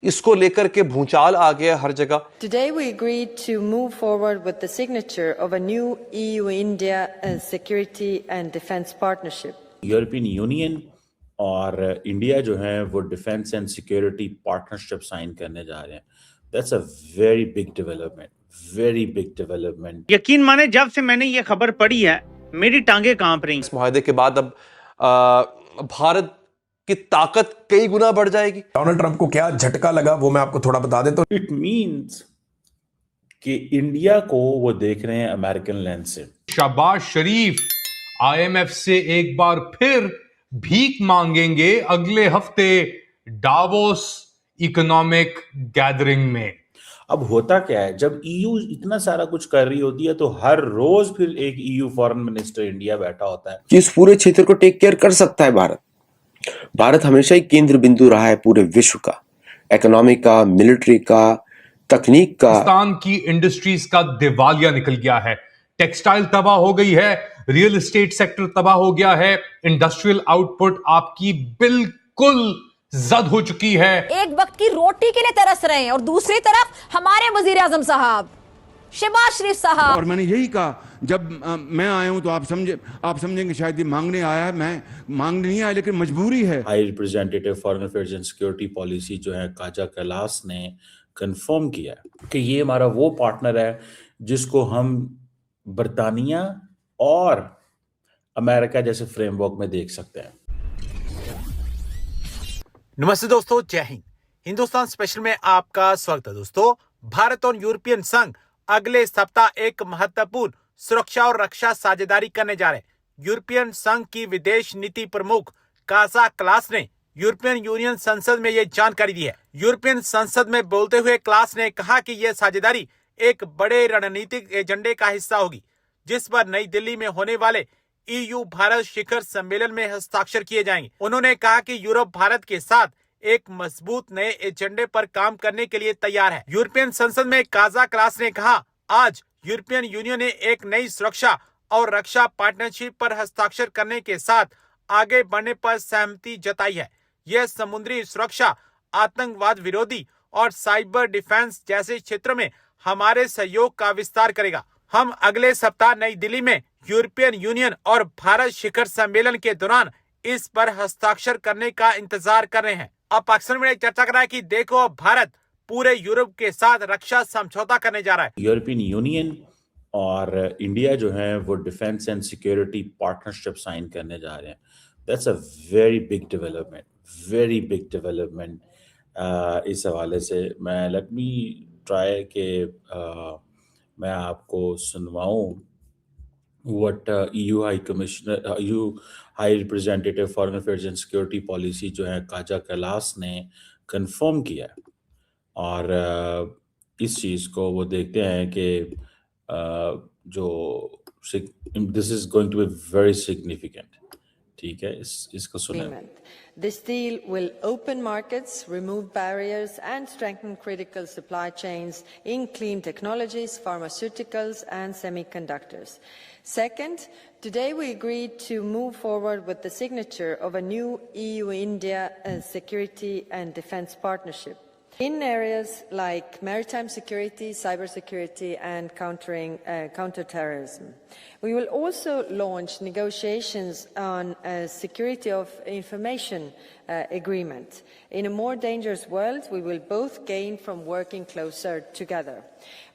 इसको लेकर के भूचाल आ गया हर जगह। Today we agreed to move forward with the signature of a new EU-India security and defense partnership. European Union और इंडिया जो है वो defence and security partnership sign करने जा रहे हैं। That's a very big development, very big development. यकीन माने जब से मैंने ये खबर पढ़ी है मेरी टांगे कांप रही। इस मुआहदे के बाद अब भारत की ताकत कई गुना बढ़ जाएगी। डोनाल्ड ट्रंप को क्या झटका लगा वो मैं आपको थोड़ा बता देता हूं। इट मींस कि इंडिया को वो देख रहे हैं अमेरिकन लेंस से। शहबाज शरीफ आईएमएफ से एक बार फिर भीख मांगेंगे अगले हफ्ते डावोस इकोनॉमिक गैदरिंग में। अब होता क्या है, जब ईयू इतना सारा कुछ कर रही होती है तो हर रोज फिर एक ईयू फॉरेन मिनिस्टर इंडिया बैठा होता है कि इस पूरे क्षेत्र को टेक केयर कर सकता है। भारत हमेशा ही केंद्र बिंदु रहा है पूरे विश्व का, इकोनॉमी का, मिलिट्री का, तकनीक का। पाकिस्तान की इंडस्ट्रीज का दिवालिया निकल गया है, टेक्सटाइल तबाह हो गई है, रियल एस्टेट सेक्टर तबाह हो गया है, इंडस्ट्रियल आउटपुट आपकी बिल्कुल जद हो चुकी है। एक वक्त की रोटी के लिए तरस रहे हैं और दूसरी तरफ हमारे वजीर आजम साहब शहबाज शरीफ साहब। और मैंने यही कहा जब मैं आया हूं तो आप समझेंगे शायद ये मांगने आया है, मैं मांगने नहीं आया लेकिन मजबूरी है। High representative foreign affairs and security policy जो है काजा कैलास ने कंफर्म किया कि ये हमारा वो पार्टनर है जिसको हम बरतानिया और अमेरिका जैसे फ्रेमवर्क में देख सकते हैं। नमस्ते दोस्तों, जय हिंद। हिंदुस्तान स्पेशल में आपका स्वागत है। दोस्तों, भारत और यूरोपियन संघ अगले सप्ताह एक महत्वपूर्ण सुरक्षा और रक्षा साझेदारी करने जा रहे हैं। यूरोपियन संघ की विदेश नीति प्रमुख काजा क्लास ने यूरोपियन यूनियन संसद में यह जानकारी दी है। यूरोपियन संसद में बोलते हुए क्लास ने कहा कि यह साझेदारी एक बड़े रणनीतिक एजेंडे का हिस्सा होगी, जिस पर नई दिल्ली में होने वाले EU भारत शिखर सम्मेलन में हस्ताक्षर किए जाएंगे। उन्होंने कहा कि यूरोप भारत के साथ एक मजबूत नए एजेंडे पर काम करने के लिए तैयार है। यूरोपियन संसद में काजा क्लास ने कहा, आज यूरोपियन यूनियन ने एक नई सुरक्षा और रक्षा पार्टनरशिप पर हस्ताक्षर करने के साथ आगे बढ़ने पर सहमति जताई है। यह समुद्री सुरक्षा, आतंकवाद विरोधी और साइबर डिफेंस जैसे क्षेत्रों में हमारे सहयोग का विस्तार करेगा। हम अगले सप्ताह नई दिल्ली में यूरोपियन यूनियन और भारत शिखर सम्मेलन के दौरान इस पर हस्ताक्षर करने का इंतजार कर रहे हैं। अब पाकिस्तान में चर्चा कर रहा है कि देखो, भारत पूरे यूरोप के साथ रक्षा समझौता करने जा रहा है। यूरोपियन यूनियन और इंडिया जो है वो defence and security partnership sign करने जा रहे हैं। That's a very big development, very big development. इस हवाले से मैं लेट मी ट्राई के मैं आपको सुनवाऊं what EU high commissioner, EU high representative foreign affairs and security policy जो है काजा कैलास ने कंफर्म किया है। और इस चीज़ को वो देखते हैं कि जो this is going to be very significant. ठीक है, इसको सुने। This deal will open markets, remove barriers, and strengthen critical supply chains in clean technologies, pharmaceuticals, and semiconductors. Second, today we agreed to move forward with the signature of a new EU-India security and defense partnership in areas like maritime security, cybersecurity, and countering counterterrorism. We will also launch negotiations on a security of information agreement. In a more dangerous world, we will both gain from working closer together.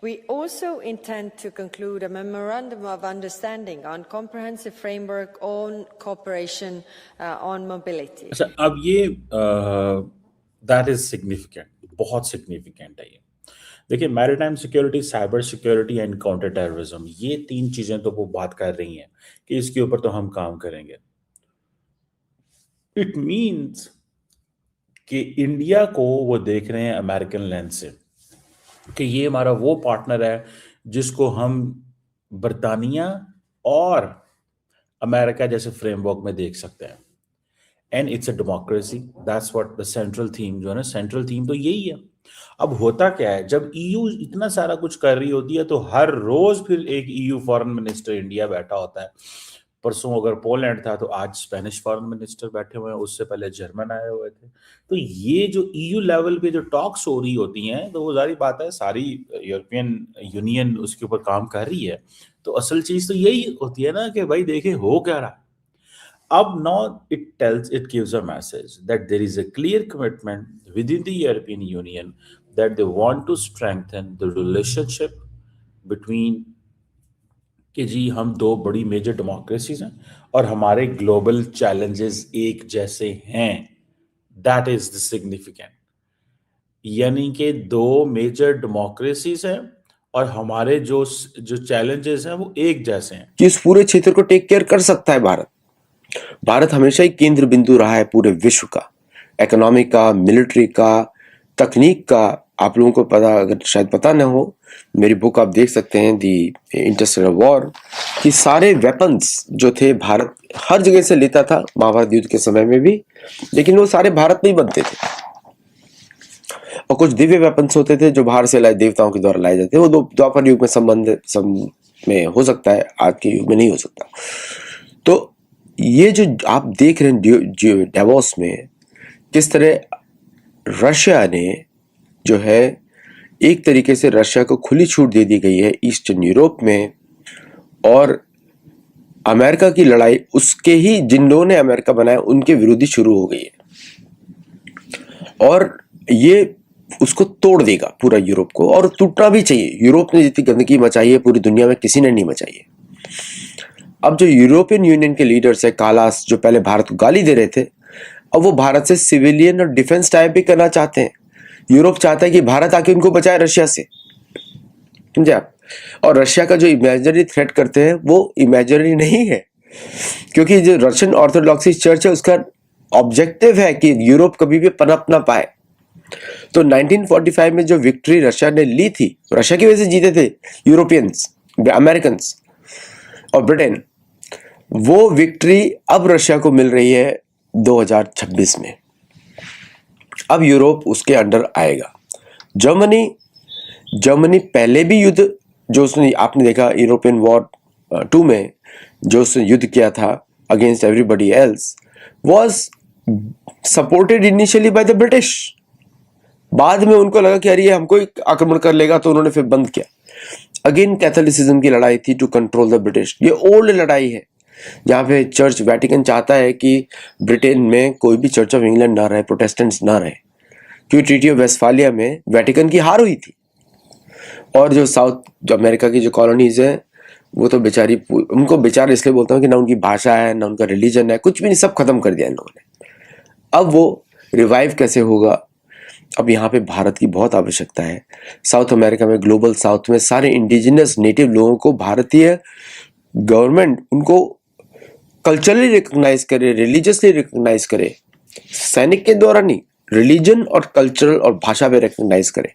We also intend to conclude a memorandum of understanding on comprehensive framework on cooperation on mobility. अच्छा, अब ये that is significant, बहुत significant है ये। देखिए, maritime security, cyber security and counter terrorism, ये तीन चीजें तो वो बात कर रही हैं कि इसके ऊपर तो हम काम करेंगे। इट मींस कि इंडिया को वो देख रहे हैं अमेरिकन लेंस से कि ये हमारा वो पार्टनर है जिसको हम बरतानिया और अमेरिका जैसे फ्रेमवर्क में देख सकते हैं। And it's a democracy, that's what the central theme जो है ना, सेंट्रल थीम तो यही है। अब होता क्या है, जब EU इतना सारा कुछ कर रही होती है तो हर रोज फिर एक EU फॉरेन मिनिस्टर इंडिया बैठा होता है परसों अगर पोलैंड था तो आज स्पेनिश फॉरेन मिनिस्टर बैठे हुए हैं, उससे पहले जर्मन आए हुए थे। तो ये जो ईयू लेवल पे जो टॉक्स हो रही होती हैं, तो वो जारी बात है सारी यूरोपियन यूनियन उसके ऊपर काम कर रही है। तो असल चीज तो यही होती है ना कि भाई देखें हो क्या रहा है। अब now it gives a message that there is a clear commitment within the European Union that they want to strengthen the relationship between कि जी हम दो बड़ी मेजर डेमोक्रेसीज हैं और हमारे ग्लोबल चैलेंजेस एक जैसे हैं। दैट इज द सिग्निफिकेंट, यानी कि दो मेजर डेमोक्रेसीज हैं और हमारे जो चैलेंजेस हैं वो एक जैसे हैं कि इस पूरे क्षेत्र को टेक केयर कर सकता है भारत। भारत हमेशा ही केंद्र बिंदु रहा है पूरे विश्व का, इकोनॉमी का, मिलिट्री का, तकनीक का। आप लोगों को पता, अगर शायद पता ना हो, मेरी बुक आप देख सकते हैं दी इंटरस्टेलर वॉर, कि सारे वेपन्स जो थे भारत हर जगह से लेता था, महाभारत युद्ध के समय में भी, लेकिन वो सारे भारत में ही बनते थे। और कुछ दिव्य वेपन्स होते थे जो बाहर से लाए, देवताओं के द्वारा लाए जाते, वो द्वापर युग में संबंध में हो सकता है, आज के युग में नहीं हो सकता। तो ये जो आप देख रहे हैं डेवोस में, किस तरह रशिया ने जो है एक तरीके से रशिया को खुली छूट दे दी गई है ईस्टर्न यूरोप में, और अमेरिका की लड़ाई उसके ही जिन्होंने अमेरिका बनाया उनके विरोधी शुरू हो गई है, और ये उसको तोड़ देगा पूरा यूरोप को, और टूटना भी चाहिए। यूरोप ने जितनी गंदगी मचाई है पूरी दुनिया में किसी ने नहीं मचाई है। अब जो यूरोपियन यूनियन के लीडर्स है, कालास, जो पहले भारत को गाली दे रहे थे, अब वो भारत से सिविलियन और डिफेंस टाइप भी करना चाहते हैं। यूरोप चाहता है कि भारत आके उनको बचाए रशिया से, समझे आप? और रशिया का जो इमेजिनरी थ्रेट करते हैं वो इमेजिनरी नहीं है, क्योंकि जो रशियन ऑर्थोडॉक्सी चर्च है उसका ऑब्जेक्टिव है कि यूरोप कभी भी पनप ना पाए। तो 1945 में जो विक्ट्री रशिया ने ली थी, रशिया की वजह से जीते थे यूरोपियंस, अमेरिकन और ब्रिटेन, वो विक्ट्री अब रशिया को मिल रही है 2026 में। अब यूरोप उसके अंडर आएगा। जर्मनी पहले भी युद्ध जो उसने, आपने देखा यूरोपियन वॉर 2 में जो उसने युद्ध किया था against everybody else, was supported initially by the British. बाद में उनको लगा कि यार ये हमको ही आक्रमण कर लेगा, तो उन्होंने फिर बंद किया। अगेन कैथोलिसिज्म की लड़ाई थी टू कंट्रोल द ब्रिटिश। ये ओल्ड लड़ाई है जहाँ पे चर्च वेटिकन चाहता है कि ब्रिटेन में कोई भी चर्च ऑफ इंग्लैंड ना रहे, प्रोटेस्टेंट्स ना रहे, क्योंकि ट्रीटी ऑफ वेस्टफालिया में वेटिकन की हार हुई थी। और जो साउथ अमेरिका की जो कॉलोनीज है वो तो बेचारी, उनको बेचारे इसलिए बोलता हूँ कि ना उनकी भाषा है ना उनका रिलीजन है, कुछ भी नहीं, सब खत्म कर दिया इन लोगों ने। अब वो रिवाइव कैसे होगा? अब यहाँ पे भारत की बहुत आवश्यकता है। साउथ अमेरिका में, ग्लोबल साउथ में सारे इंडिजिनस नेटिव लोगों को भारतीय गवर्नमेंट उनको कल्चरली रिकॉग्नाइज करे, रिलीजियसली रिकॉग्नाइज करे, सैनिक के द्वारा नहीं, रिलीजन और कल्चरल और भाषा पे रिकॉग्नाइज करे।